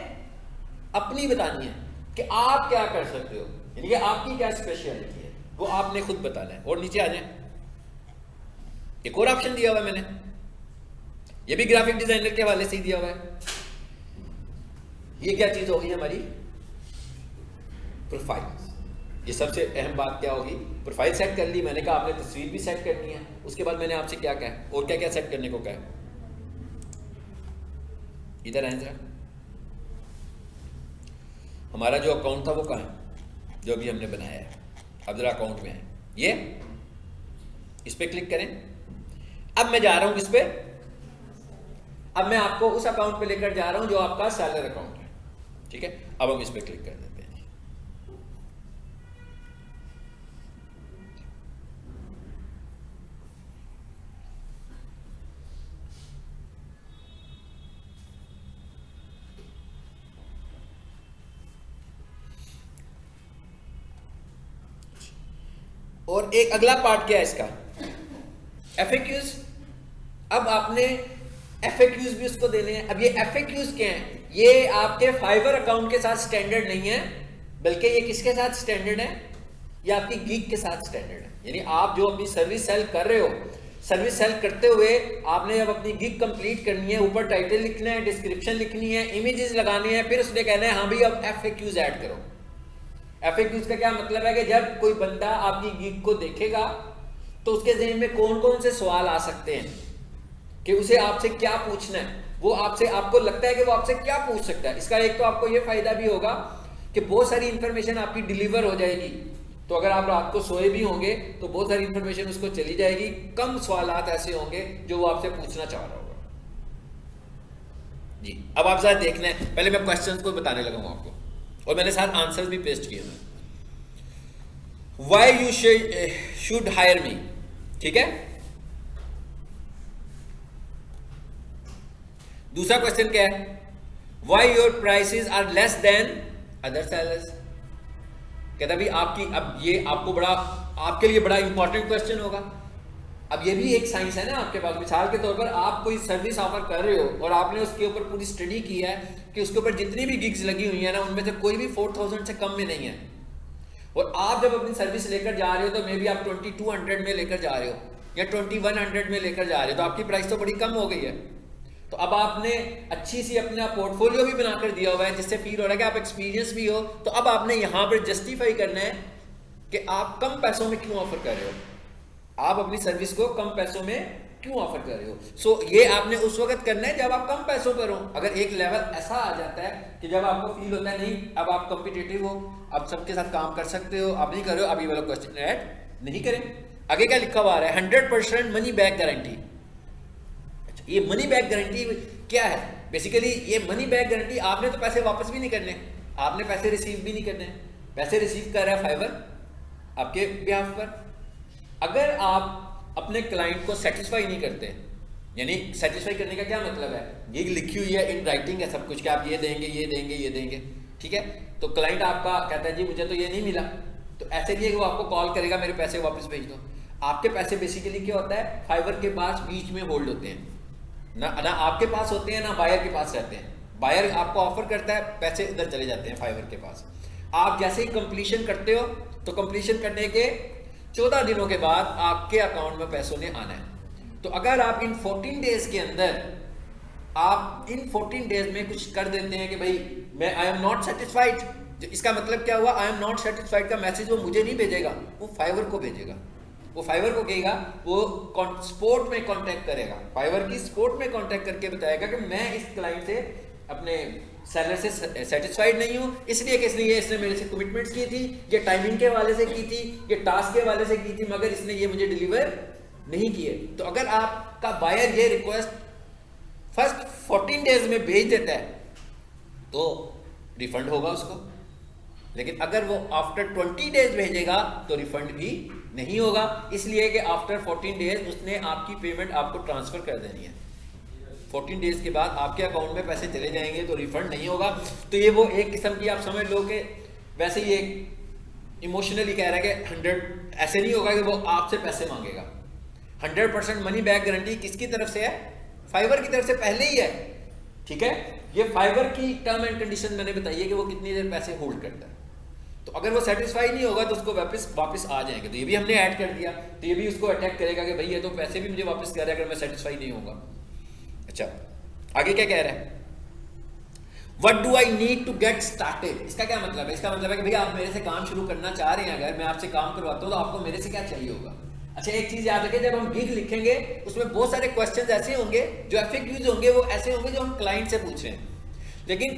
अपनी बतानी है कि आप क्या कर सकते हो, यानी कि आपकी क्या स्पेशलिटी है, वो आपने खुद बताना है। और नीचे आ जाए, एक और ऑप्शन दिया हुआ है मैंने, ये भी ग्राफिक डिजाइनर के हवाले से ही दिया हुआ है। ये क्या चीज होगी हमारी प्रोफाइल, ये सबसे अहम बात क्या होगी, प्रोफाइल सेट कर ली, मैंने कहा आपने तस्वीर भी सेट करनी है, उसके बाद मैंने आपसे क्या कहा और क्या क्या सेट करने को कहा, इधर आए जरा। हमारा जो अकाउंट था वो कहाँ है, जो अभी हमने बनाया है, अब जरा अकाउंट में है, ये इस पे क्लिक करें। अब मैं जा रहा हूं किस पे, अब मैं आपको उस अकाउंट पे लेकर जा रहा हूं जो आपका सैलर अकाउंट है, ठीक है। अब हम इस पे क्लिक कर देते हैं। और एक अगला पार्ट क्या है इसका, FAQs। अब आपने FAQs भी उसको देने हैं। अब ये FAQs क्या हैं, ये आपके फाइवर अकाउंट के साथ स्टैंडर्ड नहीं है, बल्कि ये किसके साथ स्टैंडर्ड है, ये आपकी गिग के साथ स्टैंडर्ड है। यानी आप जो अपनी सर्विस सेल कर रहे हो, सर्विस सेल करते हुए आपने जब अपनी गिग कंप्लीट करनी है, ऊपर टाइटल लिखना है, डिस्क्रिप्शन लिखनी है, इमेजेस लगाने हैं, फिर उसने कहना है हाँ भाई अब FAQs ऐड करो। FAQs का क्या मतलब है कि जब कोई बंदा आपकी गिग को देखेगा तो उसके ज़हन में कौन कौन से सवाल आ सकते हैं कि उसे आपसे क्या पूछना है, वो आपसे, आपको लगता है कि वो आपसे क्या पूछ सकता है। इसका एक तो आपको ये फायदा भी होगा कि बहुत सारी इंफॉर्मेशन आपकी डिलीवर हो जाएगी। तो अगर आप रात को सोए भी होंगे तो बहुत सारी इंफॉर्मेशन उसको चली जाएगी, कम सवालात ऐसे होंगे जो वो आपसे पूछना चाह रहा होगा जी। अब आप जरा देखना है, पहले मैं क्वेश्चंस को बताने लगा हूं आपको, और मैंने साथ आंसर्स भी पेस्ट किए हैं। Why you should hire me, ठीक है। दूसरा क्वेश्चन क्या है, why your prices are less than other sellers. कहता भाई आपकी, अब ये आपको बड़ा, आपके लिए बड़ा इंपॉर्टेंट क्वेश्चन होगा। अब ये भी एक साइंस है ना आपके पास। मिसाल के तौर पर आप कोई सर्विस ऑफर कर रहे हो और आपने उसके ऊपर पूरी स्टडी की है कि उसके ऊपर जितनी भी गिग्स लगी हुई है ना, उनमें से कोई भी 4000 से कम में नहीं है। और आप जब अपनी सर्विस लेकर जा रहे हो तो मे बी आप 2200 में लेकर जा रहे हो या 2100 में लेकर जा रहे हो, तो आपकी प्राइस तो बड़ी कम हो गई है। तो अब आपने अच्छी सी अपना पोर्टफोलियो भी बनाकर दिया हुआ है जिससे फील हो रहा है कि आप एक्सपीरियंस भी हो। तो अब आपने यहां पर जस्टिफाई करना है कि आप कम पैसों में क्यों ऑफर कर रहे हो, आप अपनी सर्विस को कम पैसों में क्यों ऑफर कर रहे हो। सो ये आपने उस वक्त करना है जब आप कम पैसों पर हो। अगर एक लेवल ऐसा आ जाता है कि जब आपको फील होता है नहीं अब आप कॉम्पिटिटिव हो, अब सबके साथ काम कर सकते हो, आप नहीं कर रहे हो, अब ये वाला क्वेश्चन ऐड नहीं करें। आगे क्या लिखा हुआ आ रहा है, 100% मनी बैक गारंटी। ये मनी बैक गारंटी क्या है, बेसिकली ये मनी बैक गारंटी, आपने तो पैसे वापस भी नहीं करने, आपने पैसे रिसीव भी नहीं करने, पैसे रिसीव कर रहा है फाइवर आपके बिहाफ पर। अगर आप अपने क्लाइंट को सेटिस्फाई नहीं करते, यानी सेटिस्फाई करने का क्या मतलब है, ये लिखी हुई है, इन राइटिंग है सब कुछ कि आप ये देंगे ये देंगे ये देंगे, ठीक है। तो क्लाइंट आपका कहता है जी मुझे तो ये नहीं मिला, तो ऐसे नहीं है कि वो आपको कॉल करेगा मेरे पैसे वापस भेज दो। आपके पैसे बेसिकली क्या होता है, फाइवर के पास बीच में होल्ड होते हैं, ना आपके पास होते हैं ना बायर के पास रहते हैं। बायर आपको ऑफर करता है, पैसे उधर चले जाते हैं फाइवर के पास। आप जैसे ही कंप्लीशन करते हो तो कंप्लीशन करने के 14 दिनों के बाद आपके अकाउंट में पैसों ने आना है। तो अगर आप इन 14 डेज के अंदर, आप इन 14 डेज में कुछ कर देते हैं कि भाई मैं आई एम नॉट सेटिस्फाइड, इसका मतलब क्या हुआ, आई एम नॉट सेटिस्फाइड का मैसेज वो मुझे नहीं भेजेगा, वो फाइवर को भेजेगा। वो फाइवर को कहेगा, वो सपोर्ट में कांटेक्ट करेगा, फाइवर की सपोर्ट में कांटेक्ट करके बताएगा कि मैं इस क्लाइंट से अपने सेलर से सेटिस्फाइड नहीं हूं, इसलिए कि इसने मेरे से कमिटमेंट्स की थी, ये टाइमिंग के हवाले से की थी, ये टास्क के हवाले से की थी, मगर इसने ये मुझे डिलीवर नहीं किए। तो अगर आपका बायर ये रिक्वेस्ट फर्स्ट 14 डेज में भेज देता है तो रिफंड होगा उसको, लेकिन अगर वो आफ्टर 20 डेज भेजेगा तो रिफंड भी नहीं होगा, इसलिए कि आफ्टर 14 डेज उसने आपकी पेमेंट आपको ट्रांसफर कर देनी है। 14 डेज के बाद आपके अकाउंट में पैसे चले जाएंगे तो रिफंड नहीं होगा। तो ये वो एक किस्म की आप समझ लो कि वैसे ही एक इमोशनली कह रहा है कि 100 ऐसे नहीं होगा कि वो आपसे पैसे मांगेगा। 100% मनी बैक गारंटी किसकी तरफ से है, फाइवर की तरफ से पहले ही है, ठीक है। ये फाइवर की टर्म एंड कंडीशन मैंने बताई है कि वो कितनी देर पैसे होल्ड करता है। तो अगर वो सेटिस्फाई नहीं होगा तो उसको वापस आ जाएंगे। तो ये भी हमने ऐड कर दिया, तो ये भी उसको अटैक करेगा कि भाई ये तो पैसे भी मुझे वापस कर रहा है अगर मैं सेटिस्फाई नहीं होगा। अच्छा, आगे क्या कह रहा है, what do I need to get started, इसका क्या मतलब है? इसका मतलब है कि भैया आप मेरे से काम शुरू करना चाह रहे हैं, अगर मैं आपसे काम करवाता हूँ तो आपको मेरे से क्या चाहिए होगा। अच्छा एक चीज याद रखें, जब हम गिग लिखेंगे उसमें बहुत सारे क्वेश्चंस ऐसे होंगे जो एफएक्यूज होंगे, वो ऐसे होंगे जो हम क्लाइंट से पूछ रहे हैं। लेकिन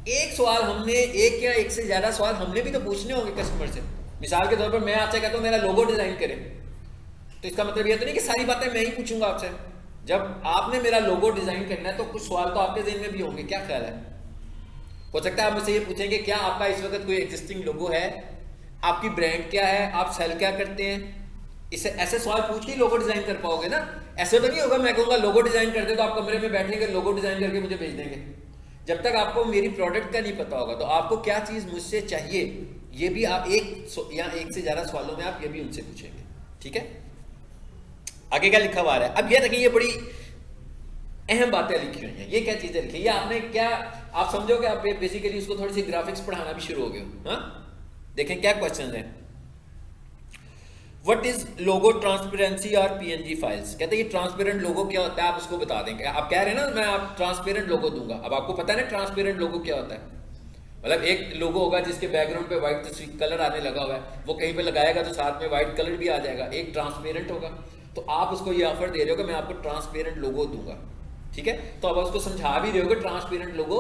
एक सवाल हमने, एक या एक से ज्यादा सवाल हमने भी तो पूछने होंगे कस्टमर से। मिसाल के तौर पर मैं आपसे कहता हूँ मेरा लोगो डिजाइन करें, तो इसका मतलब ये तो नहीं कि सारी बातें मैं ही पूछूंगा आपसे। जब आपने मेरा लोगो डिजाइन करना है तो कुछ सवाल तो आपके ज़हन में भी होंगे, क्या ख्याल है? हो सकता है आप मुझसे ये पूछेंगे क्या आपका इस वक्त कोई एग्जिस्टिंग लोगो है, आपकी ब्रांड क्या है, आप सेल क्या करते हैं। इसे ऐसे सवाल पूछ के लोगो डिजाइन कर पाओगे ना। ऐसे तो नहीं होगा मैं कहूँगा लोगो डिजाइन कर दे तो आप कमरे में बैठेंगे लोगो डिजाइन करके मुझे भेज देंगे। जब तक आपको मेरी प्रोडक्ट का नहीं पता होगा तो आपको क्या चीज़ मुझसे चाहिए ये भी आप एक से ज़्यादा सवालों में आप ये भी उनसे पूछेंगे। ठीक है, आगे क्या लिखा हुआ है? अब ये देखिए, ये बड़ी अहम बातें लिखी हुई हैं। ये क्या चीजें लिखी, ये आपने क्या, आप समझोगे आप बेसिकली उसको थोड़ी सी ग्राफिक्स पढ़ाना भी शुरू हो गए। हाँ देखें क्या क्वेश्चन है। व्हाट इज लोगो ट्रांसपेरेंसी और पीएनजी फाइल्स, कहते हैं ये ट्रांसपेरेंट लोगो क्या होता है, आप उसको बता देंगे। आप कह रहे हैं ना मैं आप ट्रांसपेरेंट लोगो दूंगा, अब आपको पता है ना ट्रांसपेरेंट लोगो क्या होता है। मतलब एक लोगो होगा जिसके बैकग्राउंड पे व्हाइट कलर आने लगा हुआ है, वो कहीं पे लगाएगा तो साथ में व्हाइट कलर भी आ जाएगा। एक ट्रांसपेरेंट होगा, तो आप उसको ये ऑफर दे रहे हो कि मैं आपको ट्रांसपेरेंट लोगो दूंगा। ठीक है, तो अब उसको समझा भी रहे हो कि ट्रांसपेरेंट लोगो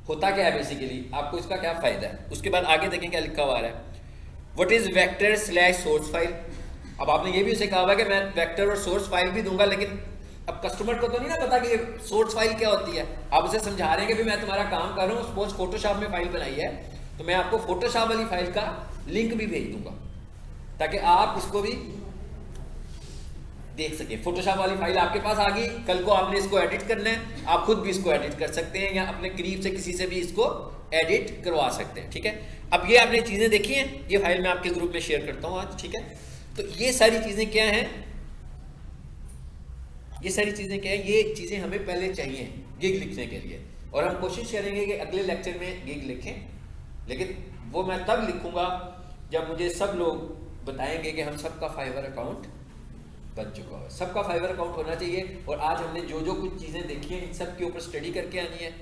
होता क्या है, बेसिकली आपको इसका क्या फायदा है। उसके बाद आगे देखें क्या लिखा हुआ है। What is vector slash source file, अब आपने ये भी उसे कहा हुआ कि मैं वेक्टर और सोर्स फाइल भी दूंगा, लेकिन अब कस्टमर को तो नहीं ना पता कि सोर्स फाइल क्या होती है। आप उसे समझा रहे हैं कि भी मैं तुम्हारा काम कर रहा हूँ, सपोज फोटोशॉप में फाइल बनाई है तो मैं आपको फोटोशॉप वाली फाइल का लिंक भी भेज दूंगा ताकि आप इसको भी देख सके। फोटोशॉप वाली फाइल आपके पास आ गई, कल को आपने इसको एडिट करना है, आप खुद भी इसको एडिट कर सकते हैं या अपने करीब से किसी से भी इसको एडिट करवा सकते हैं। ठीक है, अब ये आपने चीजें देखी हैं, ये फाइल मैं आपके ग्रुप में शेयर करता हूँ आज। ठीक है, तो ये सारी चीजें क्या हैं, ये सारी चीजें क्या है, ये चीजें हमें पहले चाहिए गिग लिखने के लिए, और हम कोशिश करेंगे कि अगले लेक्चर में गिग लिखें, लेकिन वो मैं तब लिखूंगा जब मुझे सब लोग बताएंगे कि हम सबका फाइवर अकाउंट बन चुका है। सबका फाइवर अकाउंट होना चाहिए, और आज हमने जो जो कुछ चीज़ें देखी हैं इन सब के ऊपर स्टडी करके आनी है,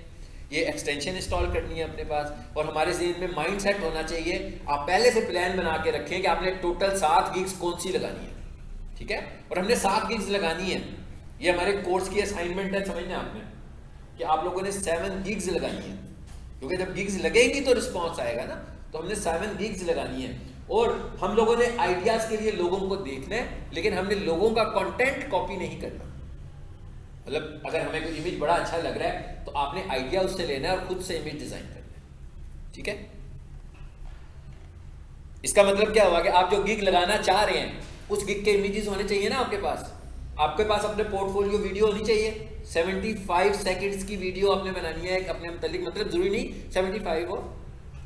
ये एक्सटेंशन इंस्टॉल करनी है अपने पास, और हमारे ज़हन में माइंड सेट होना चाहिए। आप पहले से प्लान बना के रखें कि आपने टोटल 7 गिग्स कौन सी लगानी है। ठीक है, और हमने 7 गिग्स लगानी है, ये हमारे कोर्स की असाइनमेंट है, समझना आपने कि आप लोगों ने 7 गिग्स लगानी है, क्योंकि जब गिग्स लगेंगी तो रिस्पॉन्स आएगा ना। तो हमने 7 गिग्स लगानी है, और हम लोगों ने आइडियाज के लिए लोगों को देखना है, लेकिन हमने लोगों का कंटेंट कॉपी नहीं करना। मतलब अगर हमें कोई इमेज बड़ा अच्छा लग रहा है तो आपने आइडिया उससे लेना है और खुद से इमेज डिजाइन करना है। ठीक है, इसका मतलब क्या हुआ कि आप जो गिग लगाना चाह रहे हैं उस गिग के इमेजेस होने चाहिए ना आपके पास। आपके पास अपने पोर्टफोलियो वीडियो होनी चाहिए, 75 सेकंड्स की वीडियो आपने बनानी है अपने मतलब जरूरी नहीं 75 हो,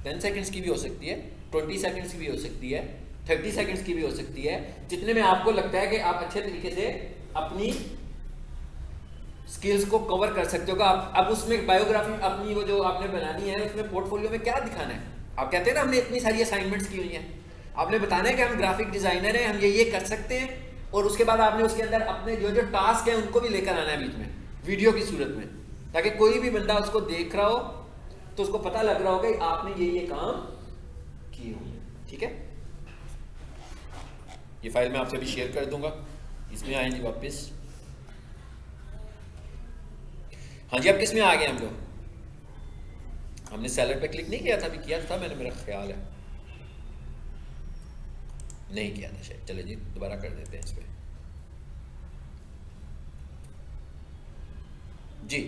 10 सेकंड्स की भी हो सकती है, 20 सेकंड्स की भी हो सकती है, 30 सेकंड्स की भी हो सकती है, जितने में आपको लगता है कि आप अच्छे तरीके से अपनी स्किल्स को कवर कर सकते हो। आप अब उसमें बायोग्राफी अपनी वो जो आपने बनानी है उसमें पोर्टफोलियो में क्या दिखाना है। आप कहते हैं ना हमने इतनी सारी असाइनमेंट्स की हुई हैं, आपने बताना है कि हम ग्राफिक डिजाइनर हैं, हम ये कर सकते हैं, और उसके बाद आपने उसके अंदर अपने जो जो टास्क है उनको भी लेकर आना है बीच में वीडियो की सूरत में, ताकि कोई भी बंदा उसको देख रहा हो तो उसको पता लग रहा होगा कि आपने ये काम किए हुए हैं। ठीक है, ये फाइल मैं आपसे भी शेयर कर दूंगा, इसमें आएंगे वापस। हाँ जी, अब किस में आ गए हम लोग? हमने सेलर पे क्लिक नहीं किया था, अभी किया था मैंने, मेरा ख्याल है नहीं किया था शायद। चले जी दोबारा कर देते हैं इस पे जी।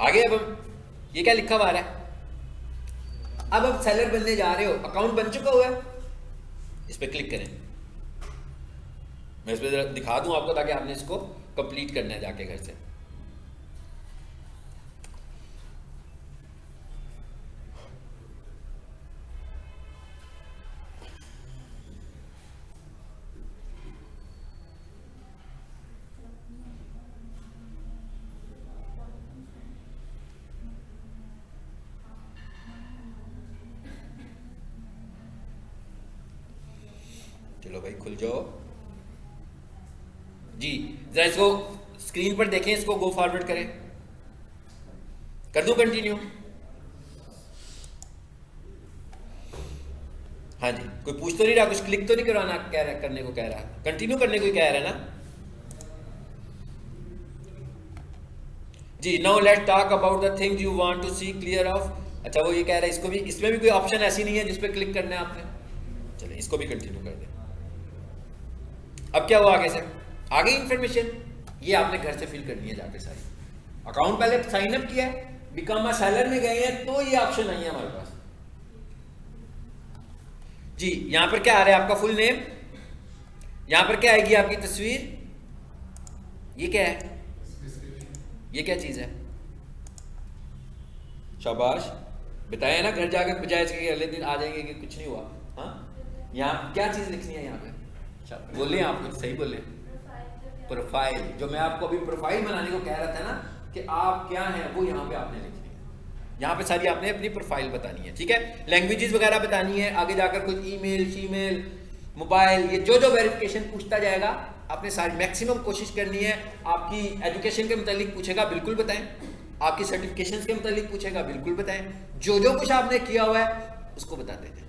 आगे अब हम ये क्या लिखा हुआ है, अब आप सेलर बनने जा रहे हो, अकाउंट बन चुका हुआ है, इस पे क्लिक करें। मैं इस पे दिखा दूं आपको ताकि आपने इसको कंप्लीट करना है जाके घर से। चलो भाई खुल जाओ जी, जरा इसको स्क्रीन पर देखें, इसको गो फॉरवर्ड करें। कर दूं कंटिन्यू? हाँ जी, कोई पूछ तो नहीं रहा, कुछ क्लिक तो नहीं करवाना कह रहा, करने को कह रहा, कंटिन्यू करने को कह रहा है ना जी। Now let's talk about the things you want to see clear of. अच्छा वो ये कह रहा है इसको भी, इसमें भी कोई ऑप्शन ऐसी नहीं है जिस पे क्लिक करना है आपने। चलिए इसको भी कंटिन्यू कर दें। अब क्या हुआ आगे से, आगे इंफॉर्मेशन ये आपने घर से फिल करनी है जाके सारी। अकाउंट पहले साइन अप किया है, बिकम अ सेलर में गए हैं तो ये ऑप्शन आई है हमारे पास जी। यहां पर क्या आ रहा है, आपका फुल नेम, यहां पर क्या आएगी आपकी तस्वीर, ये क्या है, ये क्या चीज है, शाबाश बताया ना, घर जाकर बजाय इसके अगले दिन आ जाएंगे कि कुछ नहीं हुआ। हाँ यहाँ क्या चीज लिखनी है यहाँ पे, बोले आप कुछ सही बोले, प्रोफाइल। जो मैं आपको अभी प्रोफाइल बनाने को कह रहा था ना कि आप क्या हैं, वो यहाँ पे आपने लिखनी है। यहाँ पे सारी आपने अपनी प्रोफाइल बतानी है, ठीक है। लैंग्वेजेस वगैरह बतानी है, आगे जाकर कुछ ईमेल शीमेल मोबाइल, ये जो जो वेरिफिकेशन पूछता जाएगा आपने सारी मैक्सिमम कोशिश करनी है। आपकी एजुकेशन के मुतालिक पूछेगा, बिल्कुल बताएं। आपकी सर्टिफिकेशंस के मुतालिक पूछेगा, बिल्कुल बताएं। जो जो कुछ आपने किया हुआ है उसको बताते थे।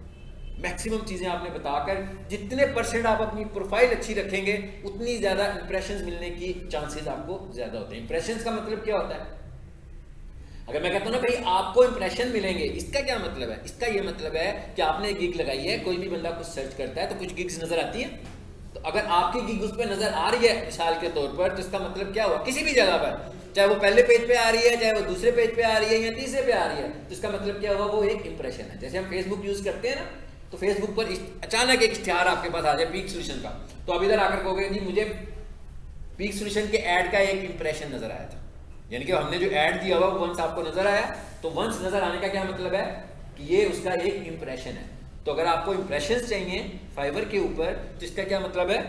मैक्सिमम चीज़ें आपने बताकर जितने % आप अपनी प्रोफाइल अच्छी रखेंगे उतनी ज़्यादा इंप्रेशंस मिलने की चांसेस आपको ज़्यादा होते हैं। इंप्रेशंस का मतलब क्या होता है, अगर मैं कहता हूँ ना भाई आपको इंप्रेशन मिलेंगे, इसका क्या मतलब है, इसका ये मतलब है कि आपने गिग लगाई है, कोई भी बंदा कुछ सर्च करता है तो कुछ गिग्स नज़र आती हैं, तो अगर आपकी गिग उस पर नज़र आ रही है मिसाल के तौर पर, तो इसका मतलब क्या हुआ, किसी भी जगह पर, चाहे वो पहले पेज पे आ रही है, चाहे वो दूसरे पेज पे आ रही है या तीसरे पे आ रही है, तो इसका मतलब क्या हुआ, वो एक इंप्रेशन है। जैसे हम फेसबुक यूज़ करते हैं ना, तो फेसबुक पर अचानक एक इश्तिहार आपके पास आ जाए पीक सोल्यूशन का, तो अब इधर आकर कहोगे जी मुझे पीक सोल्यूशन के ऐड का एक इंप्रेशन नजर आया था, यानी कि हमने जो ऐड दिया हुआ वंस आपको नजर आया, तो वंस नजर आने का क्या मतलब है कि ये उसका एक इंप्रेशन है। तो अगर आपको इंप्रेशंस चाहिए फाइवर के ऊपर, तो इसका क्या मतलब है,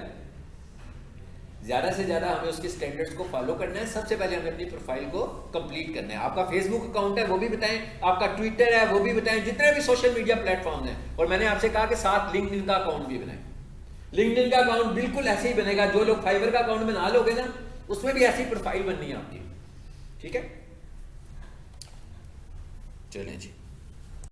ज्यादा से ज्यादा हमें उसके स्टैंडर्ड्स को फॉलो करना है। सबसे पहले हमें अपनी प्रोफाइल को कंप्लीट करना है। आपका फेसबुक अकाउंट है वो भी बताएं, आपका ट्विटर है वो भी बताएं, जितने भी सोशल मीडिया प्लेटफॉर्म हैं। और मैंने आपसे कहा कि साथ लिंक्डइन का अकाउंट भी बनाएं। लिंक्डइन का अकाउंट बिल्कुल ऐसे ही बनेगा, जो लोग फाइवर का अकाउंट बना लोगे ना, उसमें भी ऐसी प्रोफाइल बननी है आपकी, ठीक है। चलें जी।